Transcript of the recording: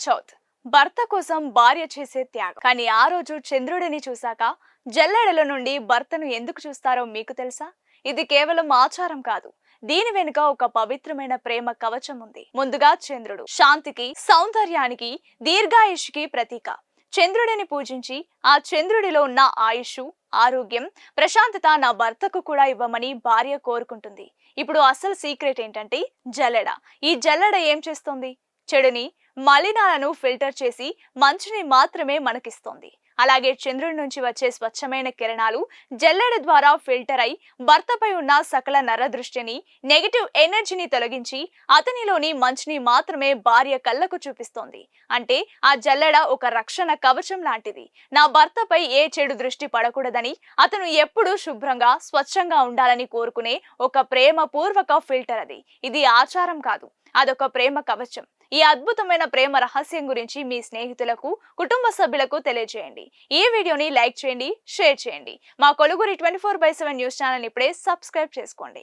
చౌత్ భర్త కోసం భార్య చేసే త్యాగం. కానీ ఆ రోజు చంద్రుడిని చూశాక జల్లెడల నుండి భర్తను ఎందుకు చూస్తారో మీకు తెలుసా? ఇది కేవలం ఆచారం కాదు. దీని వెనుక ఒక పవిత్రమైన ప్రేమ కవచం ఉంది. ముందుగా చంద్రుడు శాంతికి, సౌందర్యానికి, దీర్ఘాయుష్కి ప్రతీక. చంద్రుడిని పూజించి ఆ చంద్రుడిలో ఉన్న ఆయుష్, ఆరోగ్యం, ప్రశాంతత నా భర్తకు కూడా ఇవ్వమని భార్య కోరుకుంటుంది. ఇప్పుడు అసలు సీక్రెట్ ఏంటంటే జల్లెడ. ఈ జల్లెడ ఏం చేస్తుంది? చెడుని, మలినాలను ఫిల్టర్ చేసి మంచిని మాత్రమే మనకిస్తుంది. అలాగే చంద్రుడి నుంచి వచ్చే స్వచ్ఛమైన కిరణాలు జల్లెడ ద్వారా ఫిల్టర్ అయి భర్తపై ఉన్న సకల నరదృష్టిని, నెగటివ్ ఎనర్జీని తొలగించి అతనిలోని మంచిని మాత్రమే భార్య కళ్ళకు చూపిస్తోంది. అంటే ఆ జల్లెడ ఒక రక్షణ కవచం లాంటిది. నా భర్తపై ఏ చెడు దృష్టి పడకూడదని, అతను ఎప్పుడూ శుభ్రంగా, స్వచ్ఛంగా ఉండాలని కోరుకునే ఒక ప్రేమ పూర్వక ఫిల్టర్ అది. ఇది ఆచారం కాదు, అదొక ప్రేమ కవచం. ఈ అద్భుతమైన ప్రేమ రహస్యం గురించి మీ స్నేహితులకు, కుటుంబ సభ్యులకు తెలియజేయండి. ఈ వీడియోని లైక్ చేయండి, షేర్ చేయండి. మా కొలుగురి 24/7 న్యూస్ ఛానల్ ఇప్పుడే సబ్స్క్రైబ్ చేసుకోండి.